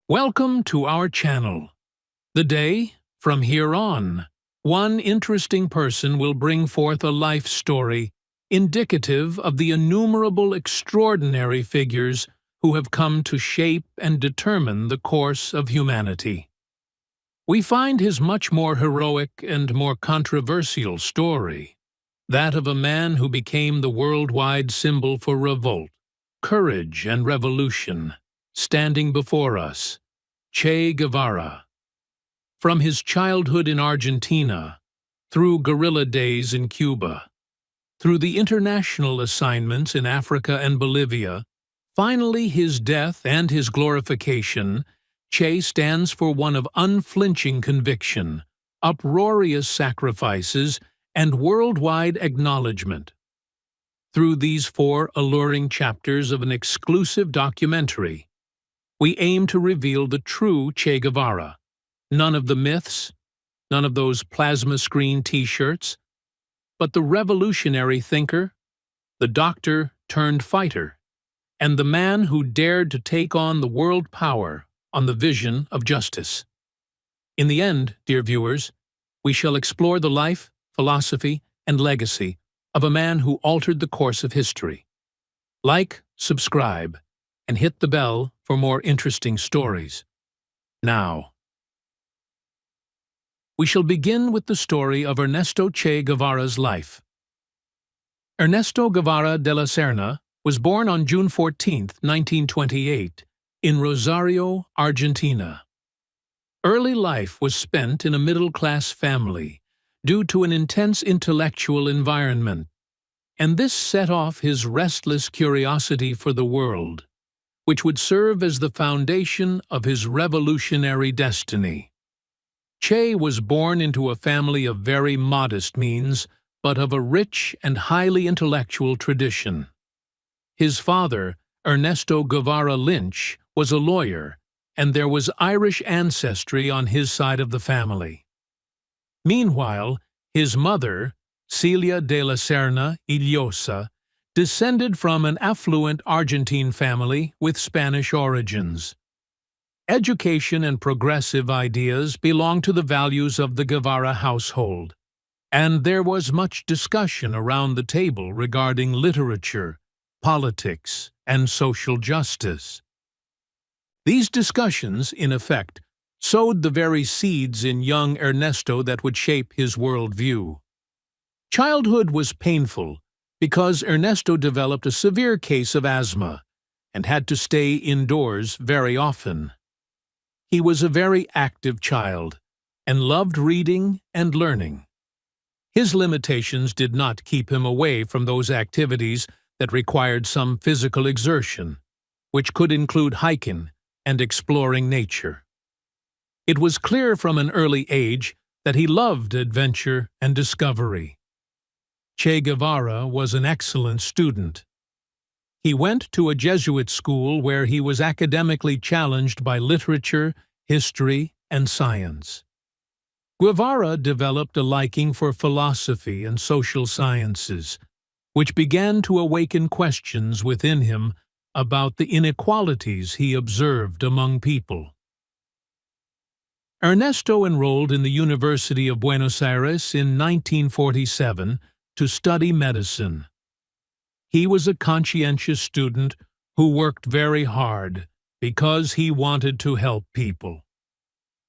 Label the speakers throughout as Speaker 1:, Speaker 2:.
Speaker 1: Welcome to our channel. The day, from here on, one interesting person will bring forth a life story indicative of the innumerable extraordinary figures who have come to shape and determine the course of humanity. We find his much more heroic and more controversial story, that of a man who became the worldwide symbol for revolt, courage, and revolution, standing before us, Che Guevara. From his childhood in Argentina, through guerrilla days in Cuba, through the international assignments in Africa and Bolivia, finally his death and his glorification, Che stands for one of unflinching conviction, uproarious sacrifices, and worldwide acknowledgement. Through these 4 alluring chapters of an exclusive documentary, we aim to reveal the true Che Guevara. None of the myths, none of those plasma screen t-shirts, but the revolutionary thinker, the doctor turned fighter, and the man who dared to take on the world power on the vision of justice. In the end, dear viewers, we shall explore the life, philosophy, and legacy of a man who altered the course of history. Like, subscribe, and hit the bell for more interesting stories. Now, we shall begin with the story of Ernesto Che Guevara's life. Ernesto Guevara de la Serna was born on June 14, 1928, in Rosario, Argentina. Early life was spent in a middle-class family due to an intense intellectual environment, and this set off his restless curiosity for the world, which would serve as the foundation of his revolutionary destiny. Che was born into a family of very modest means, but of a rich and highly intellectual tradition. His father, Ernesto Guevara Lynch, was a lawyer, and there was Irish ancestry on his side of the family. Meanwhile, his mother, Celia de la Serna y Llosa, descended from an affluent Argentine family with Spanish origins. Education and progressive ideas belonged to the values of the Guevara household, and there was much discussion around the table regarding literature, politics, and social justice. These discussions, in effect, sowed the very seeds in young Ernesto that would shape his worldview. Childhood was painful because Ernesto developed a severe case of asthma and had to stay indoors very often. He was a very active child and loved reading and learning. His limitations did not keep him away from those activities that required some physical exertion, which could include hiking and exploring nature. It was clear from an early age that he loved adventure and discovery. Che Guevara was an excellent student. He went to a Jesuit school where he was academically challenged by literature, history, and science. Guevara developed a liking for philosophy and social sciences, which began to awaken questions within him about the inequalities he observed among people. Ernesto enrolled in the University of Buenos Aires in 1947 to study medicine. He was a conscientious student who worked very hard because he wanted to help people.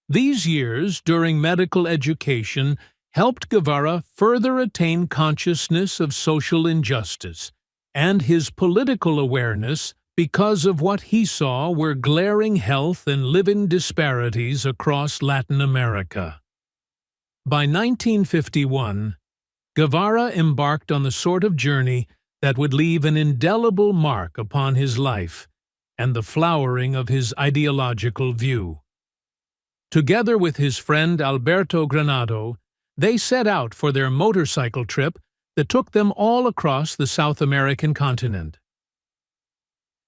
Speaker 1: These years during medical education helped Guevara further attain consciousness of social injustice and his political awareness because of what he saw were glaring health and living disparities across Latin America. By 1951, Guevara embarked on the sort of journey that would leave an indelible mark upon his life and the flowering of his ideological view. Together with his friend Alberto Granado, they set out for their motorcycle trip that took them all across the South American continent.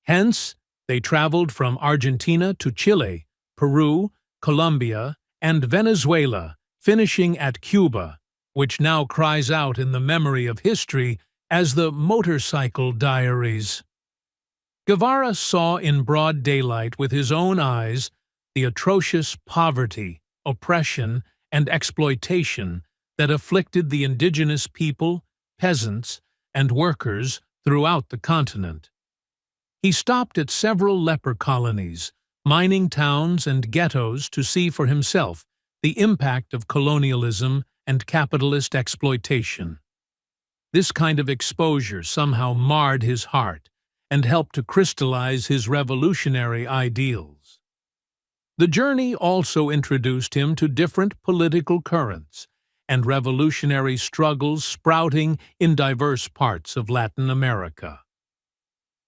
Speaker 1: Hence, they traveled from Argentina to Chile, Peru, Colombia, and Venezuela, finishing at Cuba, which now cries out in the memory of history as the Motorcycle Diaries. Guevara saw in broad daylight with his own eyes the atrocious poverty, oppression, and exploitation that afflicted the indigenous people, peasants, and workers throughout the continent. He stopped at several leper colonies, mining towns, and ghettos to see for himself the impact of colonialism and capitalist exploitation. This kind of exposure somehow marred his heart and helped to crystallize his revolutionary ideals. The journey also introduced him to different political currents and revolutionary struggles sprouting in diverse parts of Latin America.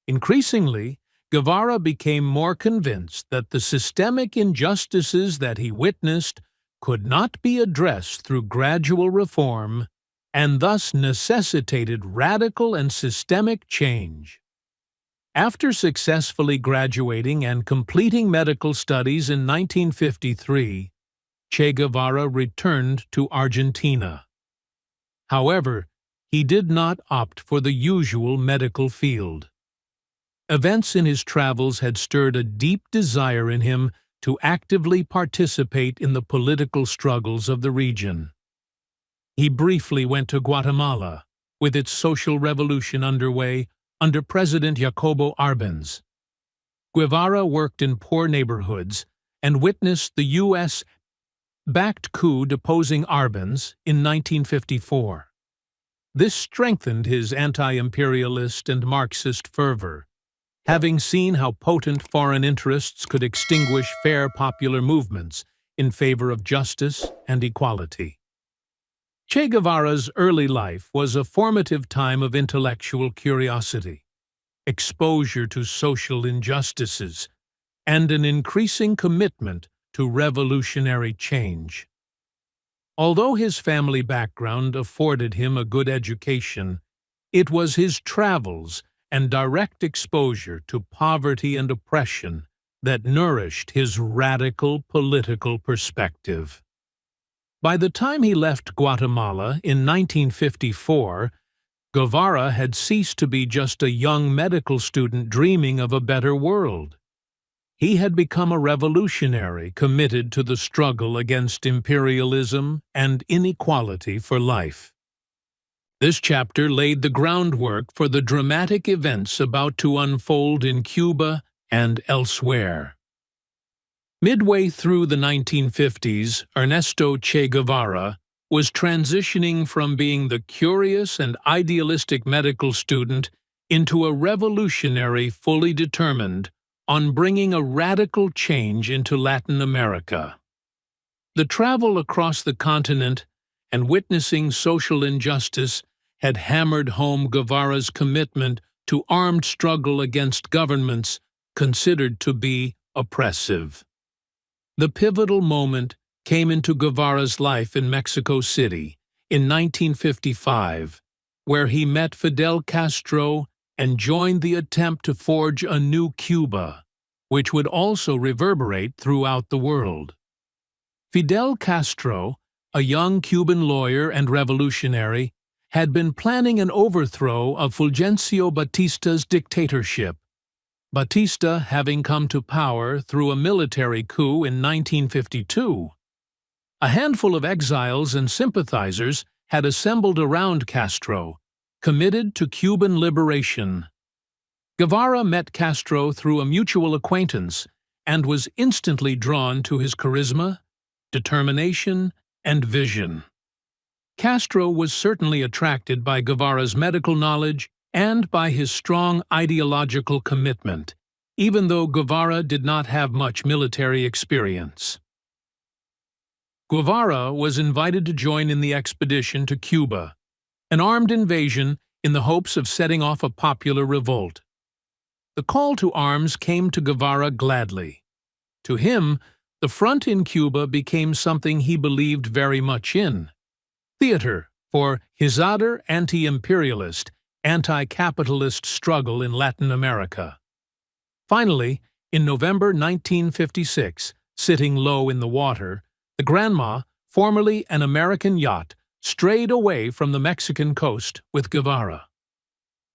Speaker 1: Increasingly, Guevara became more convinced that the systemic injustices that he witnessed could not be addressed through gradual reform and thus necessitated radical and systemic change. After successfully graduating and completing medical studies in 1953, Che Guevara returned to Argentina. However, he did not opt for the usual medical field. Events in his travels had stirred a deep desire in him to actively participate in the political struggles of the region. He briefly went to Guatemala, with its social revolution underway under President Jacobo Arbenz. Guevara worked in poor neighborhoods and witnessed the U.S.-backed coup deposing Arbenz in 1954. This strengthened his anti-imperialist and Marxist fervor, having seen how potent foreign interests could extinguish fair popular movements in favor of justice and equality. Che Guevara's early life was a formative time of intellectual curiosity, exposure to social injustices, and an increasing commitment to revolutionary change. Although his family background afforded him a good education, it was his travels and direct exposure to poverty and oppression that nourished his radical political perspective. By the time he left Guatemala in 1954, Guevara had ceased to be just a young medical student dreaming of a better world. He had become a revolutionary committed to the struggle against imperialism and inequality for life. This chapter laid the groundwork for the dramatic events about to unfold in Cuba and elsewhere. Midway through the 1950s, Ernesto Che Guevara was transitioning from being the curious and idealistic medical student into a revolutionary fully determined on bringing a radical change into Latin America. The travel across the continent and witnessing social injustice had hammered home Guevara's commitment to armed struggle against governments considered to be oppressive. The pivotal moment came into Guevara's life in Mexico City in 1955, where he met Fidel Castro and joined the attempt to forge a new Cuba, which would also reverberate throughout the world. Fidel Castro, a young Cuban lawyer and revolutionary, had been planning an overthrow of Fulgencio Batista's dictatorship, Batista having come to power through a military coup in 1952. A handful of exiles and sympathizers had assembled around Castro, committed to Cuban liberation. Guevara met Castro through a mutual acquaintance and was instantly drawn to his charisma, determination, and vision. Castro was certainly attracted by Guevara's medical knowledge and by his strong ideological commitment, even though Guevara did not have much military experience. Guevara was invited to join in the expedition to Cuba, an armed invasion in the hopes of setting off a popular revolt. The call to arms came to Guevara gladly. To him, the front in Cuba became something he believed very much in: theater for his other anti-imperialist, anti-capitalist struggle in Latin America. Finally, in November 1956, sitting low in the water, the Granma, formerly an American yacht, strayed away from the Mexican coast with Guevara.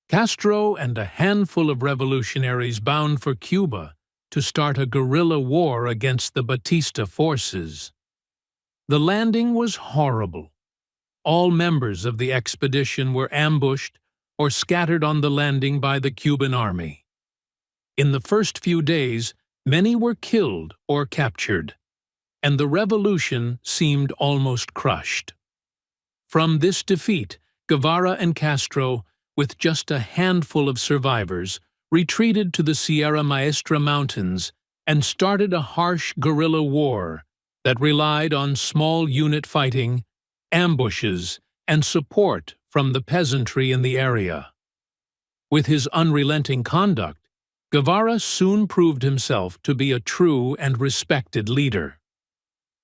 Speaker 1: Castro and a handful of revolutionaries bound for Cuba to start a guerrilla war against the Batista forces. The landing was horrible. All members of the expedition were ambushed or scattered on the landing by the Cuban army. In the first few days, many were killed or captured, and the revolution seemed almost crushed. From this defeat, Guevara and Castro, with just a handful of survivors, retreated to the Sierra Maestra Mountains and started a harsh guerrilla war that relied on small unit fighting, ambushes, and support from the peasantry in the area. With his unrelenting conduct, Guevara soon proved himself to be a true and respected leader,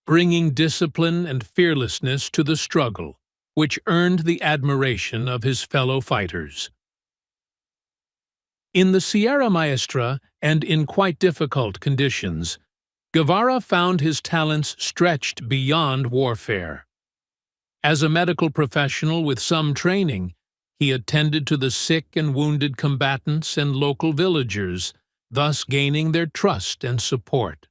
Speaker 1: bringing discipline and fearlessness to the struggle, which earned the admiration of his fellow fighters. In the Sierra Maestra, and in quite difficult conditions, Guevara found his talents stretched beyond warfare. As a medical professional with some training, he attended to the sick and wounded combatants and local villagers, thus gaining their trust and support.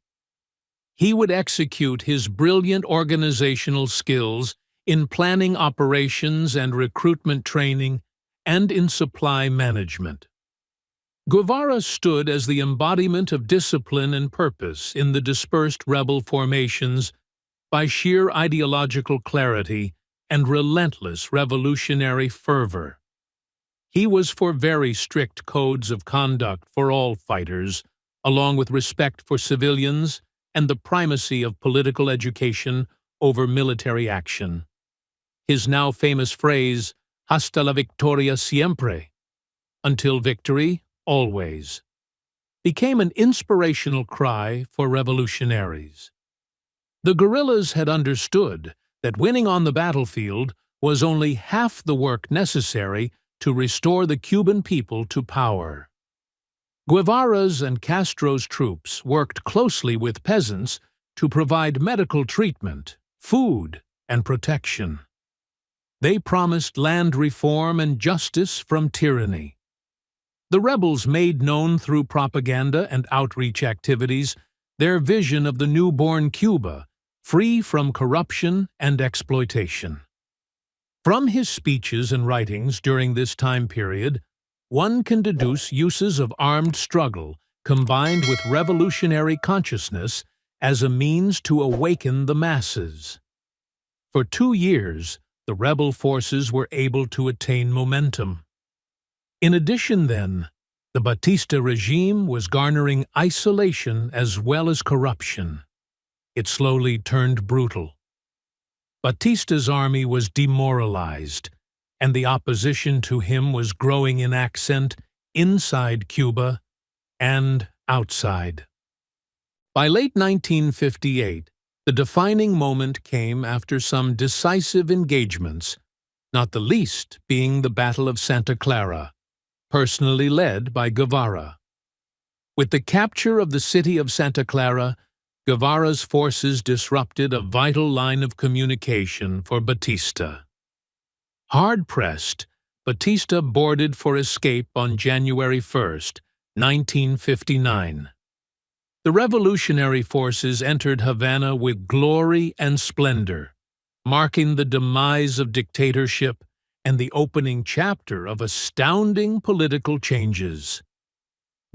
Speaker 1: He would execute his brilliant organizational skills in planning operations and recruitment training, and in supply management. Guevara stood as the embodiment of discipline and purpose in the dispersed rebel formations by sheer ideological clarity and relentless revolutionary fervor. He was for very strict codes of conduct for all fighters, along with respect for civilians and the primacy of political education over military action. His now famous phrase, "Hasta la victoria siempre," until victory, always, became an inspirational cry for revolutionaries. The guerrillas had understood that winning on the battlefield was only half the work necessary to restore the Cuban people to power. Guevara's and Castro's troops worked closely with peasants to provide medical treatment, food, and protection. They promised land reform and justice from tyranny. The rebels made known through propaganda and outreach activities their vision of the newborn Cuba, free from corruption and exploitation. From his speeches and writings during this time period, one can deduce uses of armed struggle combined with revolutionary consciousness as a means to awaken the masses. For 2 years, the rebel forces were able to attain momentum. In addition, then, the Batista regime was garnering isolation as well as corruption. It slowly turned brutal. Batista's army was demoralized, and the opposition to him was growing in accent inside Cuba and outside. By late 1958, the defining moment came after some decisive engagements, not the least being the Battle of Santa Clara, personally led by Guevara. With the capture of the city of Santa Clara, Guevara's forces disrupted a vital line of communication for Batista. Hard-pressed, Batista boarded for escape on January 1, 1959. The revolutionary forces entered Havana with glory and splendor, marking the demise of dictatorship and the opening chapter of astounding political changes.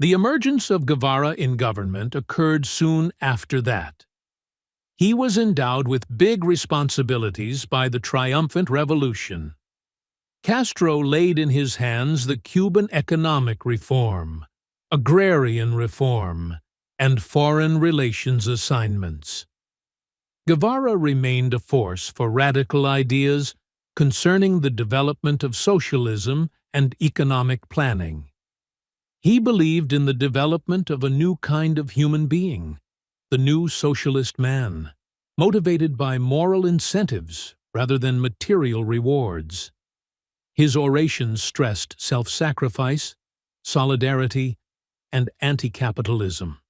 Speaker 1: The emergence of Guevara in government occurred soon after that. He was endowed with big responsibilities by the triumphant revolution. Castro laid in his hands the Cuban economic reform, agrarian reform, and foreign relations assignments. Guevara remained a force for radical ideas concerning the development of socialism and economic planning. He believed in the development of a new kind of human being, the new socialist man, motivated by moral incentives rather than material rewards. His orations stressed self-sacrifice, solidarity, and anti-capitalism.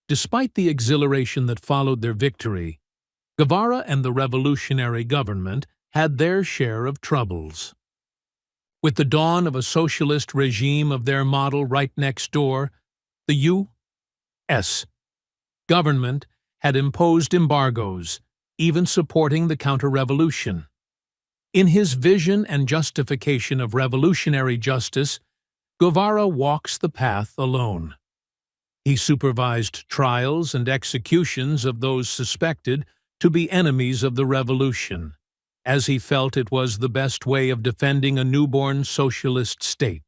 Speaker 1: Despite the exhilaration that followed their victory, Guevara and the revolutionary government had their share of troubles. With the dawn of a socialist regime of their model right next door, the S. government had imposed embargoes, even supporting the counter-revolution. In his vision and justification of revolutionary justice, Guevara walks the path alone. He supervised trials and executions of those suspected to be enemies of the revolution, as he felt it was the best way of defending a newborn socialist state.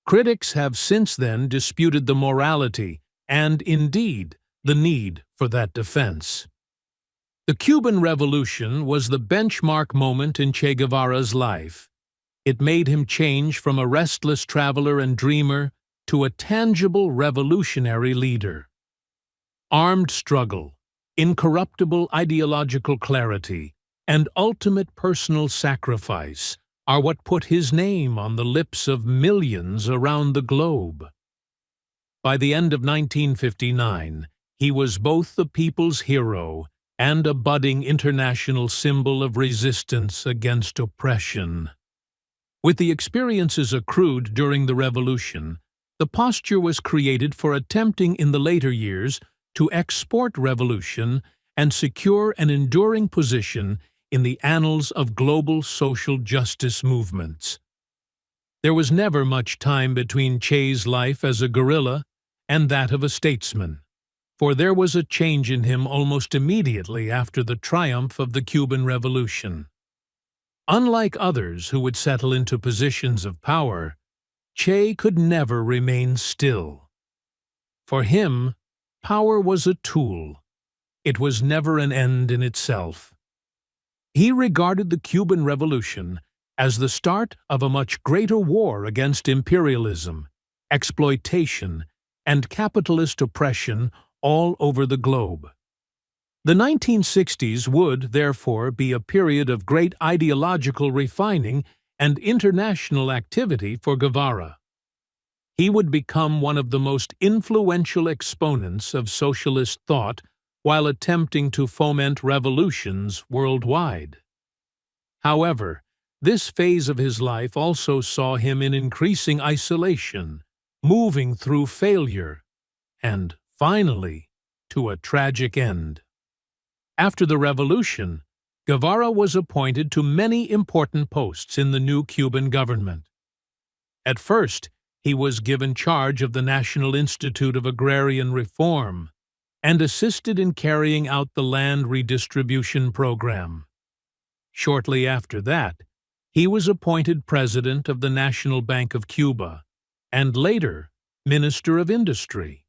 Speaker 1: Critics have since then disputed the morality and, indeed, the need for that defense. The Cuban Revolution was the benchmark moment in Che Guevara's life. It made him change from a restless traveler and dreamer to a tangible revolutionary leader. Armed struggle, incorruptible ideological clarity, and ultimate personal sacrifice are what put his name on the lips of millions around the globe. By the end of 1959, he was both the people's hero and a budding international symbol of resistance against oppression. With the experiences accrued during the revolution, the posture was created for attempting in the later years to export revolution and secure an enduring position in the annals of global social justice movements. There was never much time between Che's life as a guerrilla and that of a statesman, for there was a change in him almost immediately after the triumph of the Cuban Revolution. Unlike others who would settle into positions of power, Che could never remain still. For him, power was a tool. It was never an end in itself. He regarded the Cuban Revolution as the start of a much greater war against imperialism, exploitation, and capitalist oppression all over the globe. The 1960s would, therefore, be a period of great ideological refining and international activity for Guevara. He would become one of the most influential exponents of socialist thought while attempting to foment revolutions worldwide. However, this phase of his life also saw him in increasing isolation, moving through failure, and, finally, to a tragic end. After the revolution, Guevara was appointed to many important posts in the new Cuban government. At first, he was given charge of the National Institute of Agrarian Reform and assisted in carrying out the land redistribution program. Shortly after that, he was appointed president of the National Bank of Cuba and later Minister of Industry.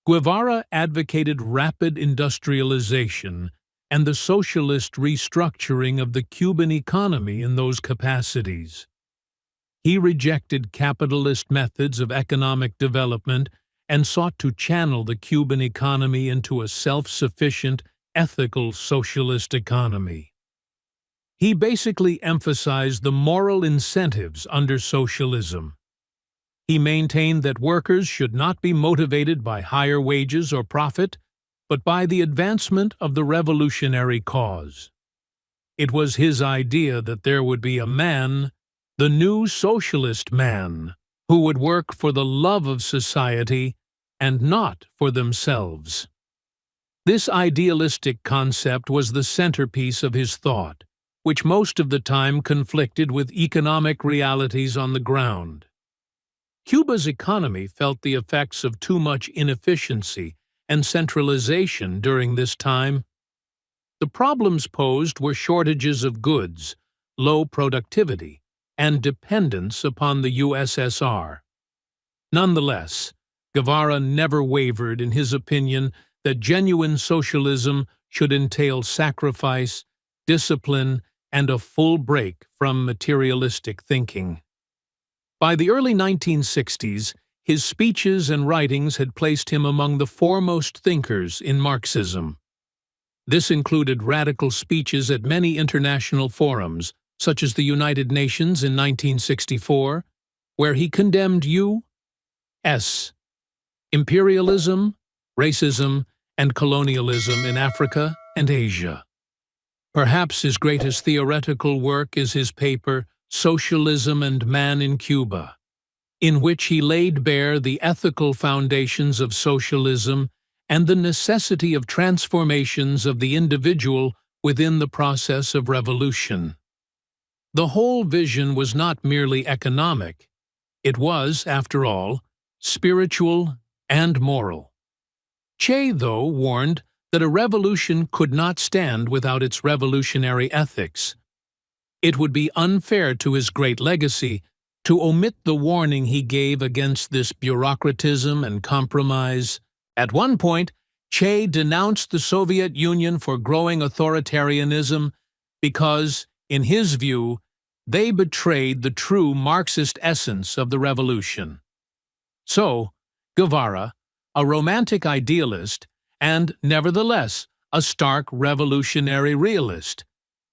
Speaker 1: Guevara advocated rapid industrialization and the socialist restructuring of the Cuban economy in those capacities. He rejected capitalist methods of economic development and sought to channel the Cuban economy into a self-sufficient, ethical socialist economy. He basically emphasized the moral incentives under socialism. He maintained that workers should not be motivated by higher wages or profit, but by the advancement of the revolutionary cause. It was his idea that there would be a man, the new socialist man, who would work for the love of society and not for themselves. This idealistic concept was the centerpiece of his thought, which most of the time conflicted with economic realities on the ground. Cuba's economy felt the effects of too much inefficiency and centralization during this time. The problems posed were shortages of goods, low productivity, and dependence upon the USSR. Nonetheless, Guevara never wavered in his opinion that genuine socialism should entail sacrifice, discipline, and a full break from materialistic thinking. By the early 1960s, his speeches and writings had placed him among the foremost thinkers in Marxism. This included radical speeches at many international forums, such as the United Nations in 1964, where he condemned U.S. imperialism, racism, and colonialism in Africa and Asia. Perhaps his greatest theoretical work is his paper, Socialism and Man in Cuba, in which he laid bare the ethical foundations of socialism and the necessity of transformations of the individual within the process of revolution. The whole vision was not merely economic. It was, after all, spiritual and moral. Che, though, warned that a revolution could not stand without its revolutionary ethics. It would be unfair to his great legacy to omit the warning he gave against this bureaucratism and compromise. At one point, Che denounced the Soviet Union for growing authoritarianism because, in his view, they betrayed the true Marxist essence of the revolution. So, Guevara, a romantic idealist, and nevertheless a stark revolutionary realist,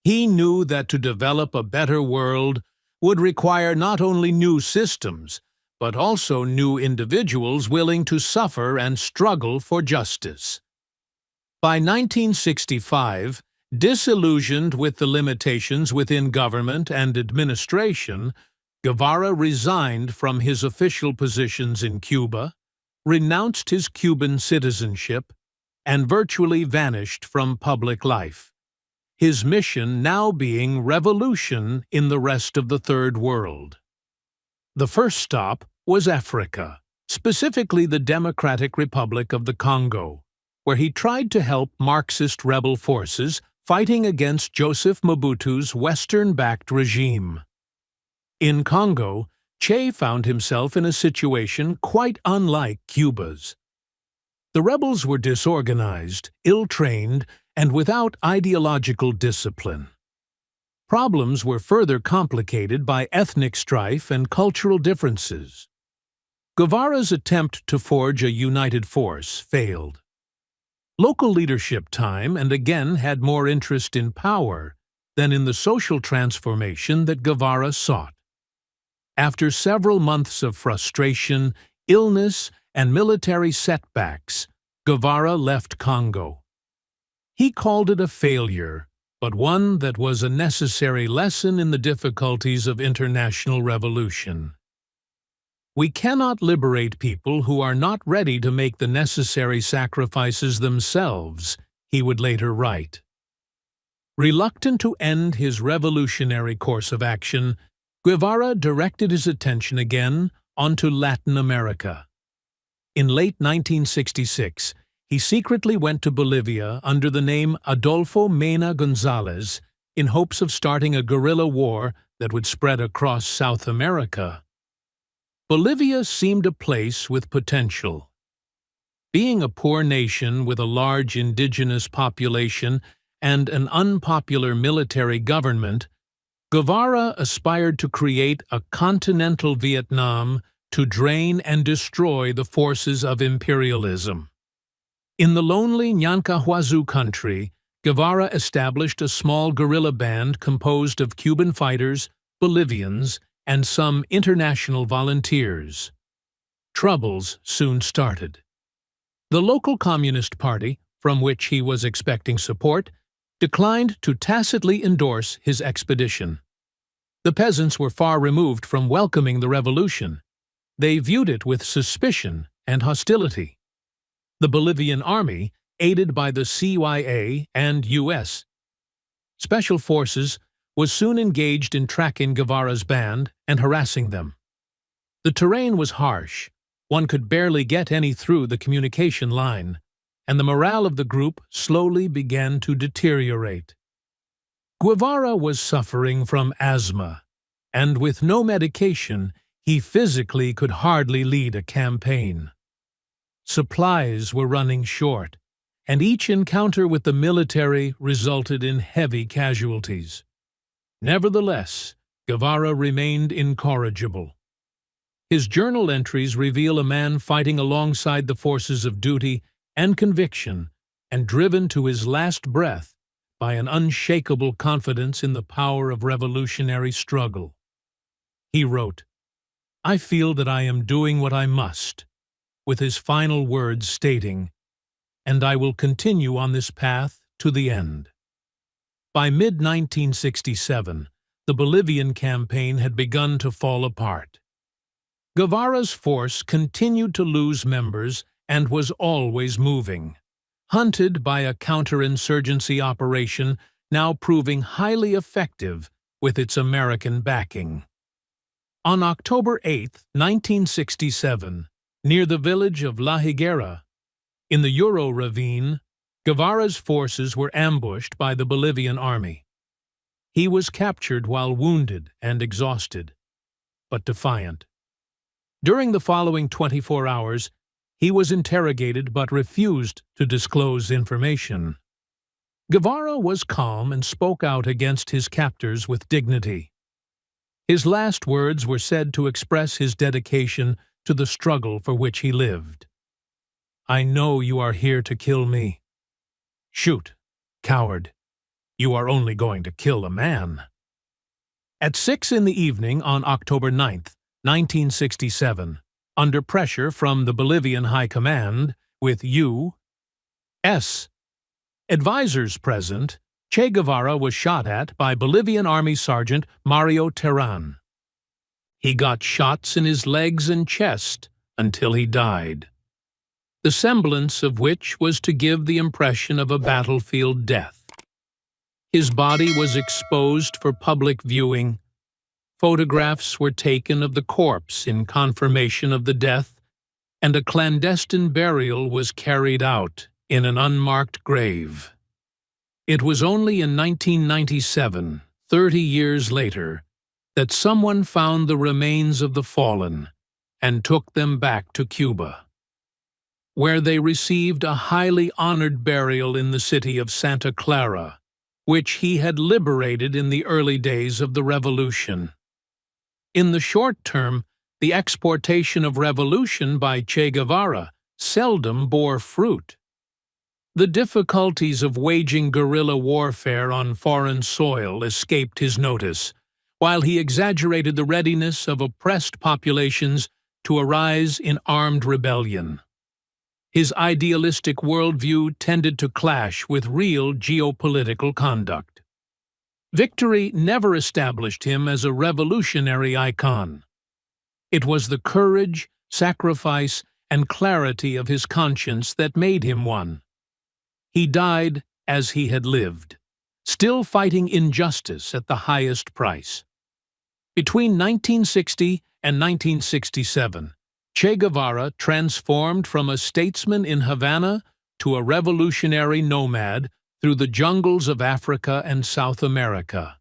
Speaker 1: he knew that to develop a better world would require not only new systems, but also new individuals willing to suffer and struggle for justice. By 1965, disillusioned with the limitations within government and administration, Guevara resigned from his official positions in Cuba, renounced his Cuban citizenship, and virtually vanished from public life, his mission now being revolution in the rest of the Third World. The first stop was Africa, specifically the Democratic Republic of the Congo, where he tried to help Marxist rebel forces fighting against Joseph Mobutu's Western-backed regime. In Congo, Che found himself in a situation quite unlike Cuba's. The rebels were disorganized, ill-trained, and without ideological discipline. Problems were further complicated by ethnic strife and cultural differences. Guevara's attempt to forge a united force failed. Local leadership time and again had more interest in power than in the social transformation that Guevara sought. After several months of frustration, illness, and military setbacks, Guevara left Congo. He called it a failure, but one that was a necessary lesson in the difficulties of international revolution. We cannot liberate people who are not ready to make the necessary sacrifices themselves, he would later write. Reluctant to end his revolutionary course of action, Guevara directed his attention again onto Latin America. In late 1966, he secretly went to Bolivia under the name Adolfo Mena Gonzalez in hopes of starting a guerrilla war that would spread across South America. Bolivia seemed a place with potential. Being a poor nation with a large indigenous population and an unpopular military government, Guevara aspired to create a continental Vietnam to drain and destroy the forces of imperialism. In the lonely Nyancahuazu country, Guevara established a small guerrilla band composed of Cuban fighters, Bolivians, and some international volunteers. Troubles soon started. The local Communist Party, from which he was expecting support, declined to tacitly endorse his expedition. The peasants were far removed from welcoming the revolution. They viewed it with suspicion and hostility. The Bolivian army, aided by the CIA and U.S. Special Forces, was soon engaged in tracking Guevara's band and harassing them. The terrain was harsh. One could barely get any through the communication line, and the morale of the group slowly began to deteriorate. Guevara was suffering from asthma, and with no medication, he physically could hardly lead a campaign. Supplies were running short, and each encounter with the military resulted in heavy casualties. Nevertheless, Guevara remained incorrigible. His journal entries reveal a man fighting alongside the forces of duty and conviction and driven to his last breath by an unshakable confidence in the power of revolutionary struggle. He wrote, "I feel that I am doing what I must," with his final words stating, "and I will continue on this path to the end." By mid-1967, the Bolivian campaign had begun to fall apart. Guevara's force continued to lose members and was always moving, hunted by a counterinsurgency operation now proving highly effective with its American backing. On October 8, 1967, near the village of La Higuera, in the Euro ravine, Guevara's forces were ambushed by the Bolivian army. He was captured while wounded and exhausted, but defiant. During the following 24 hours, he was interrogated but refused to disclose information. Guevara was calm and spoke out against his captors with dignity. His last words were said to express his dedication to the struggle for which he lived. "I know you are here to kill me. Shoot, coward. You are only going to kill a man." At 6 in the evening on October 9, 1967, under pressure from the Bolivian High Command, with U.S. advisors present, Che Guevara was shot at by Bolivian Army Sergeant Mario Terán. He got shots in his legs and chest until he died, the semblance of which was to give the impression of a battlefield death. His body was exposed for public viewing. Photographs were taken of the corpse in confirmation of the death, and a clandestine burial was carried out in an unmarked grave. It was only in 1997, 30 years later, that someone found the remains of the fallen and took them back to Cuba, where they received a highly honored burial in the city of Santa Clara, which he had liberated in the early days of the revolution. In the short term, the exportation of revolution by Che Guevara seldom bore fruit. The difficulties of waging guerrilla warfare on foreign soil escaped his notice, while he exaggerated the readiness of oppressed populations to arise in armed rebellion. His idealistic worldview tended to clash with real geopolitical conduct. Victory never established him as a revolutionary icon. It was the courage, sacrifice, and clarity of his conscience that made him one. He died as he had lived, still fighting injustice at the highest price. Between 1960 and 1967, Che Guevara transformed from a statesman in Havana to a revolutionary nomad through the jungles of Africa and South America.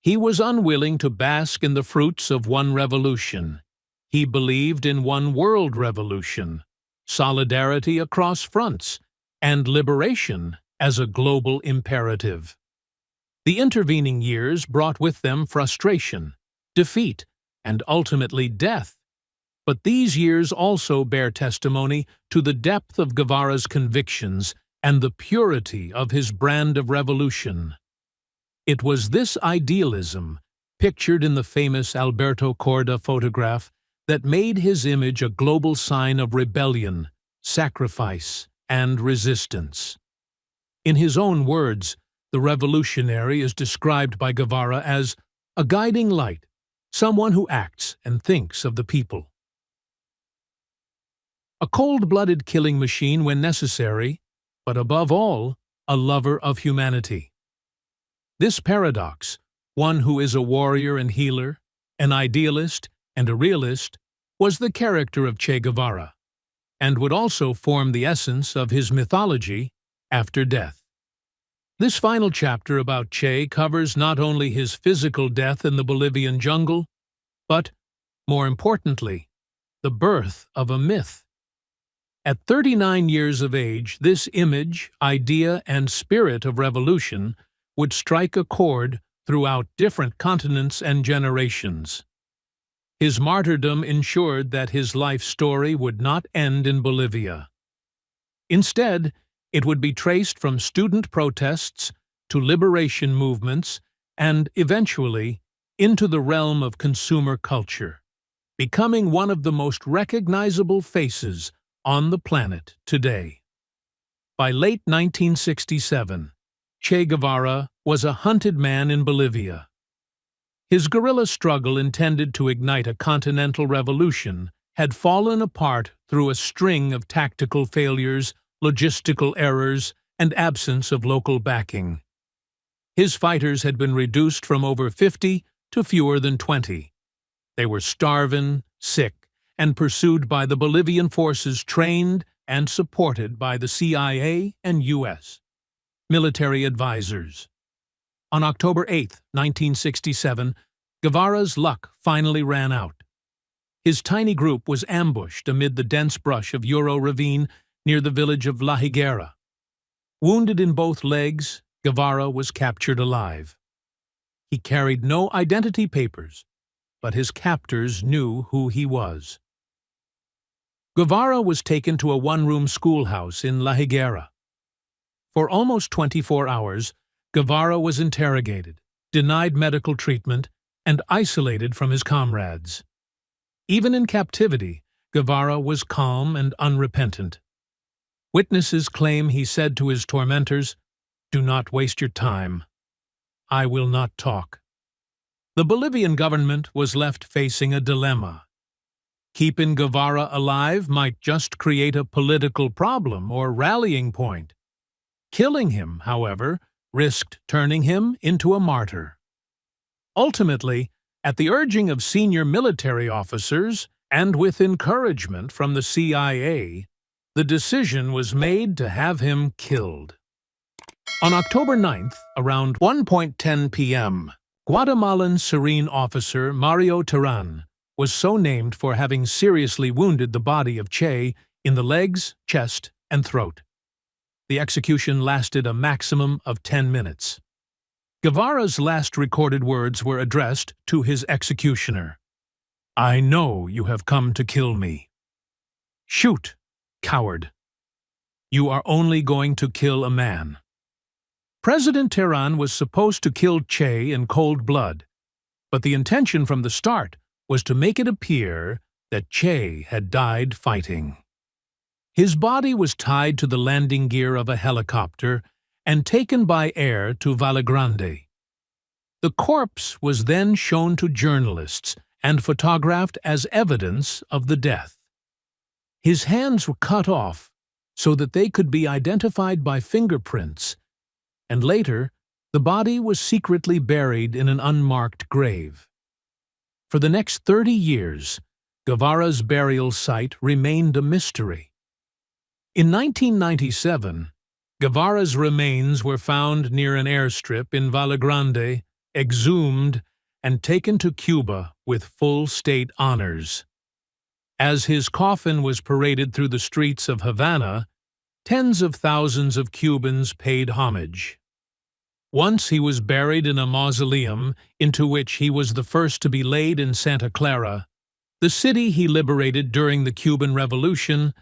Speaker 1: He was unwilling to bask in the fruits of one revolution. He believed in one world revolution, solidarity across fronts, and liberation as a global imperative. The intervening years brought with them frustration, defeat, and ultimately death. But these years also bear testimony to the depth of Guevara's convictions and the purity of his brand of revolution. It was this idealism, pictured in the famous Alberto Korda photograph, that made his image a global sign of rebellion, sacrifice, and resistance. In his own words, the revolutionary is described by Guevara as a guiding light, someone who acts and thinks of the people. A cold-blooded killing machine when necessary, but above all, a lover of humanity. This paradox, one who is a warrior and healer, an idealist and a realist, was the character of Che Guevara, and would also form the essence of his mythology after death. This final chapter about Che covers not only his physical death in the Bolivian jungle, but, more importantly, the birth of a myth. At 39 years of age, this image, idea, and spirit of revolution would strike a chord throughout different continents and generations. His martyrdom ensured that his life story would not end in Bolivia. Instead, it would be traced from student protests to liberation movements and, eventually, into the realm of consumer culture, becoming one of the most recognizable faces on the planet today. By late 1967, Che Guevara was a hunted man in Bolivia. His guerrilla struggle intended to ignite a continental revolution had fallen apart through a string of tactical failures, logistical errors, and absence of local backing. His fighters had been reduced from over 50 to fewer than 20. They were starving, sick, and pursued by the Bolivian forces trained and supported by the CIA and U.S. military advisors. On October 8, 1967, Guevara's luck finally ran out. His tiny group was ambushed amid the dense brush of Uro Ravine near the village of La Higuera. Wounded in both legs, Guevara was captured alive. He carried no identity papers, but his captors knew who he was. Guevara was taken to a one-room schoolhouse in La Higuera. For almost 24 hours, Guevara was interrogated, denied medical treatment, and isolated from his comrades. Even in captivity, Guevara was calm and unrepentant. Witnesses claim he said to his tormentors, "Do not waste your time. I will not talk." The Bolivian government was left facing a dilemma. Keeping Guevara alive might just create a political problem or rallying point. Killing him, however, risked turning him into a martyr. Ultimately, at the urging of senior military officers and with encouragement from the CIA, the decision was made to have him killed. On October 9th, around 1:10 p.m., Guatemalan Serene officer Mario Terán was so named for having seriously wounded the body of Che in the legs, chest, and throat. The execution lasted a maximum of 10 minutes. Guevara's last recorded words were addressed to his executioner. "I know you have come to kill me. Shoot, coward. You are only going to kill a man." President Terán was supposed to kill Che in cold blood, but the intention from the start was to make it appear that Che had died fighting. His body was tied to the landing gear of a helicopter and taken by air to Vallegrande. The corpse was then shown to journalists and photographed as evidence of the death. His hands were cut off so that they could be identified by fingerprints, and later the body was secretly buried in an unmarked grave. For the next 30 years, Guevara's burial site remained a mystery. In 1997, Guevara's remains were found near an airstrip in Vallegrande, exhumed, and taken to Cuba with full state honors. As his coffin was paraded through the streets of Havana, tens of thousands of Cubans paid homage. Once he was buried in a mausoleum into which he was the first to be laid in Santa Clara, the city he liberated during the Cuban Revolution.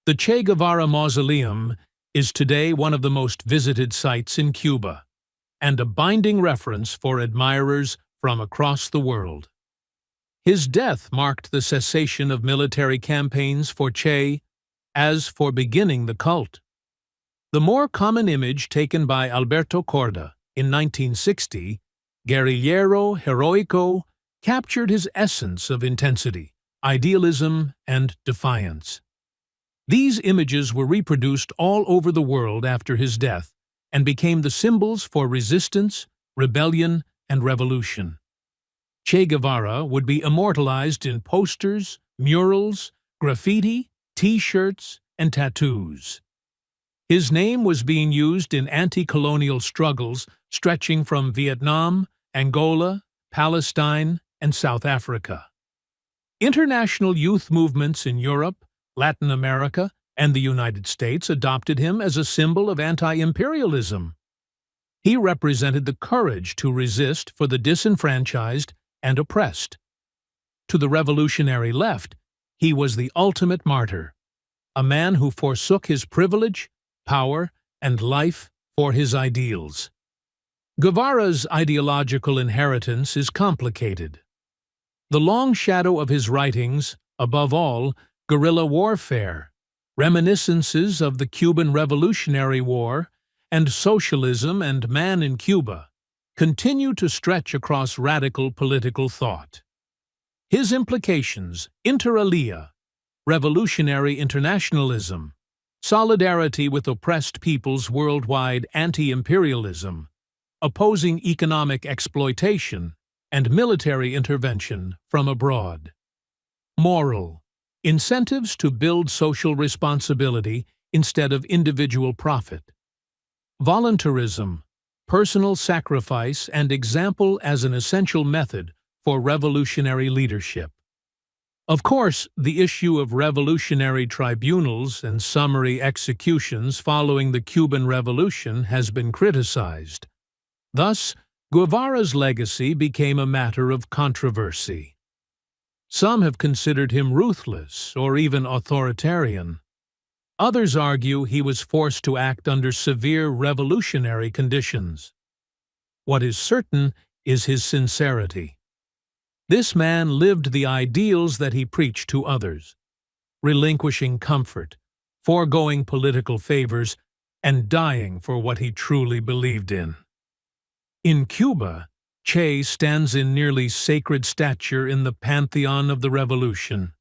Speaker 1: The Che Guevara Mausoleum is today one of the most visited sites in Cuba, and a binding reference for admirers from across the world. His death marked the cessation of military campaigns for Che, as for beginning the cult. The more common image taken by Alberto Corda in 1960, Guerrillero Heroico, captured his essence of intensity, idealism, and defiance. These images were reproduced all over the world after his death and became the symbols for resistance, rebellion, and revolution. Che Guevara would be immortalized in posters, murals, graffiti, T-shirts, and tattoos. His name was being used in anti-colonial struggles stretching from Vietnam, Angola, Palestine, and South Africa. International youth movements in Europe, Latin America, and the United States adopted him as a symbol of anti-imperialism. He represented the courage to resist for the disenfranchised and oppressed. To the revolutionary left, he was the ultimate martyr, a man who forsook his privilege, power, and life for his ideals. Guevara's ideological inheritance is complicated. The long shadow of his writings, above all, guerrilla warfare, reminiscences of the Cuban Revolutionary War, and socialism and man in Cuba, continue to stretch across radical political thought. His implications, inter alia, revolutionary internationalism, solidarity with oppressed peoples, worldwide anti-imperialism, opposing economic exploitation, and military intervention from abroad. Moral, incentives to build social responsibility instead of individual profit. Voluntarism, personal sacrifice and example as an essential method for revolutionary leadership. Of course, the issue of revolutionary tribunals and summary executions following the Cuban Revolution has been criticized. Thus, Guevara's legacy became a matter of controversy. Some have considered him ruthless or even authoritarian. Others argue he was forced to act under severe revolutionary conditions. What is certain is his sincerity. This man lived the ideals that he preached to others, relinquishing comfort, foregoing political favors, and dying for what he truly believed in. In Cuba, Che stands in nearly sacred stature in the pantheon of the revolution.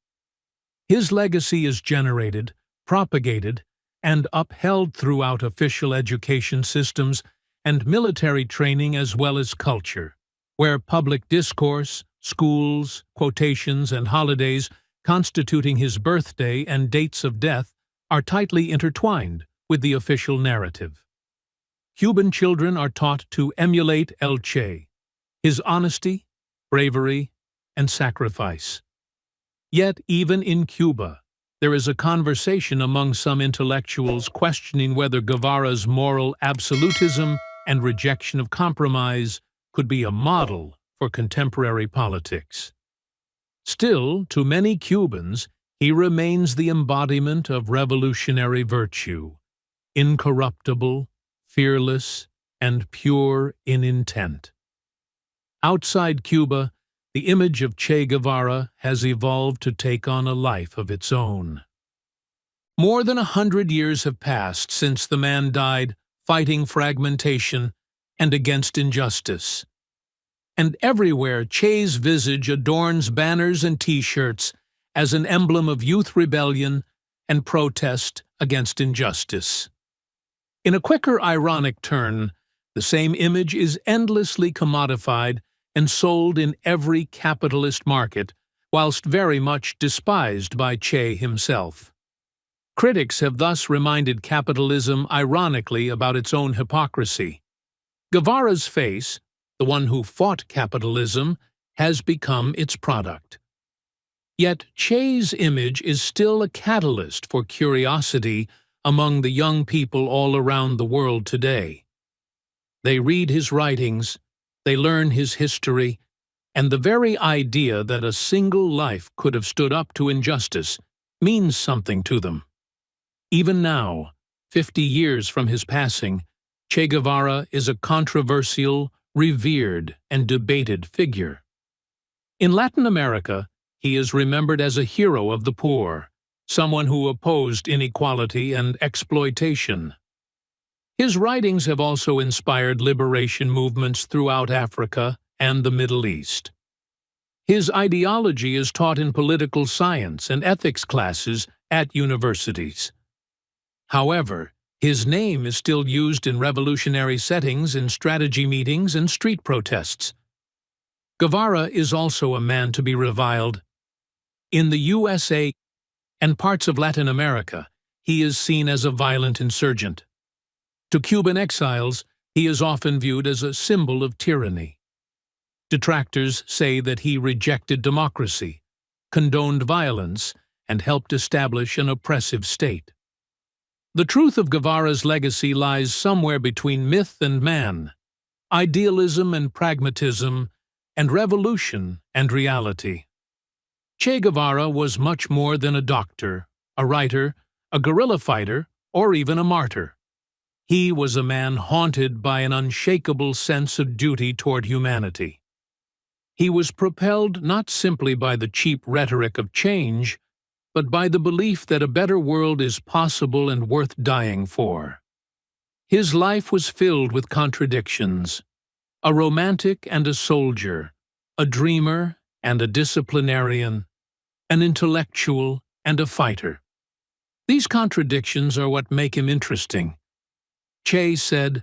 Speaker 1: His legacy is generated, propagated, and upheld throughout official education systems and military training as well as culture, where public discourse, schools, quotations, and holidays constituting his birthday and dates of death are tightly intertwined with the official narrative. Cuban children are taught to emulate El Che, his honesty, bravery, and sacrifice. Yet, even in Cuba, there is a conversation among some intellectuals questioning whether Guevara's moral absolutism and rejection of compromise could be a model for contemporary politics. Still, to many Cubans, he remains the embodiment of revolutionary virtue, incorruptible, fearless, and pure in intent. Outside Cuba, the image of Che Guevara has evolved to take on a life of its own. More than 100 years have passed since the man died fighting fragmentation and against injustice. And everywhere Che's visage adorns banners and T-shirts as an emblem of youth rebellion and protest against injustice. In a quicker ironic turn, the same image is endlessly commodified and sold in every capitalist market, whilst very much despised by Che himself. Critics have thus reminded capitalism ironically about its own hypocrisy. Guevara's face, the one who fought capitalism, has become its product. Yet Che's image is still a catalyst for curiosity among the young people all around the world today. They read his writings, they learn his history, and the very idea that a single life could have stood up to injustice means something to them. Even now, 50 years from his passing, Che Guevara is a controversial, revered, and debated figure. In Latin America, he is remembered as a hero of the poor, someone who opposed inequality and exploitation. His writings have also inspired liberation movements throughout Africa and the Middle East. His ideology is taught in political science and ethics classes at universities. However, his name is still used in revolutionary settings in strategy meetings and street protests. Guevara is also a man to be reviled. In the USA and parts of Latin America, he is seen as a violent insurgent. To Cuban exiles, he is often viewed as a symbol of tyranny. Detractors say that he rejected democracy, condoned violence, and helped establish an oppressive state. The truth of Guevara's legacy lies somewhere between myth and man, idealism and pragmatism, and revolution and reality. Che Guevara was much more than a doctor, a writer, a guerrilla fighter, or even a martyr. He was a man haunted by an unshakable sense of duty toward humanity. He was propelled not simply by the cheap rhetoric of change, but by the belief that a better world is possible and worth dying for. His life was filled with contradictions. a romantic and a soldier, a dreamer and a disciplinarian, an intellectual and a fighter. These contradictions are what make him interesting. Che said,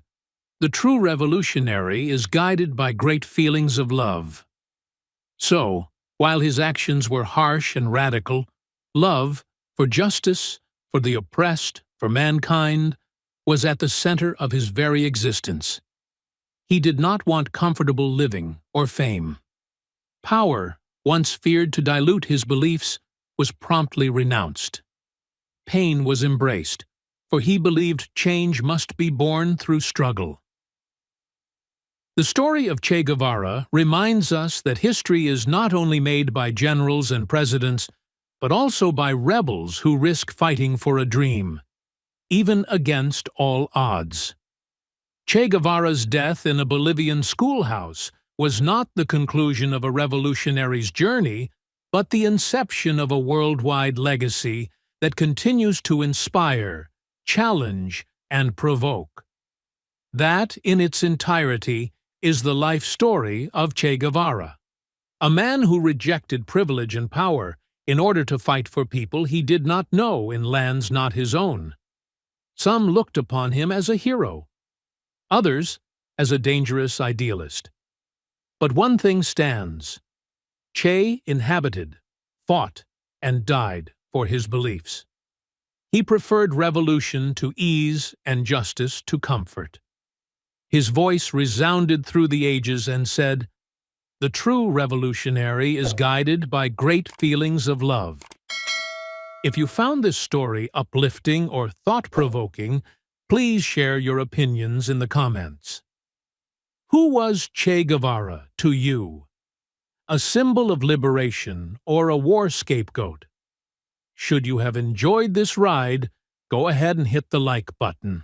Speaker 1: "The true revolutionary is guided by great feelings of love." So, while his actions were harsh and radical, love for justice, for the oppressed, for mankind, was at the center of his very existence. He did not want comfortable living or fame. Power, once feared to dilute his beliefs, was promptly renounced. Pain was embraced, for he believed change must be born through struggle. The story of Che Guevara reminds us that history is not only made by generals and presidents, but also by rebels who risk fighting for a dream, even against all odds. Che Guevara's death in a Bolivian schoolhouse was not the conclusion of a revolutionary's journey, but the inception of a worldwide legacy that continues to inspire, challenge, and provoke. That, in its entirety, is the life story of Che Guevara, a man who rejected privilege and power in order to fight for people he did not know in lands not his own. Some looked upon him as a hero, others as a dangerous idealist. But one thing stands: Che inhabited, fought, and died for his beliefs. He preferred revolution to ease and justice to comfort. His voice resounded through the ages and said, "The true revolutionary is guided by great feelings of love." If you found this story uplifting or thought-provoking, please share your opinions in the comments. Who was Che Guevara to you? A symbol of liberation or a war scapegoat? Should you have enjoyed this ride, go ahead and hit the like button.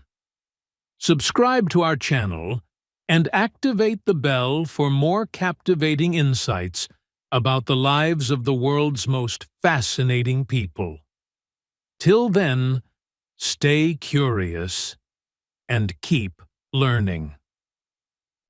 Speaker 1: Subscribe to our channel and activate the bell for more captivating insights about the lives of the world's most fascinating people. Till then, stay curious and keep learning.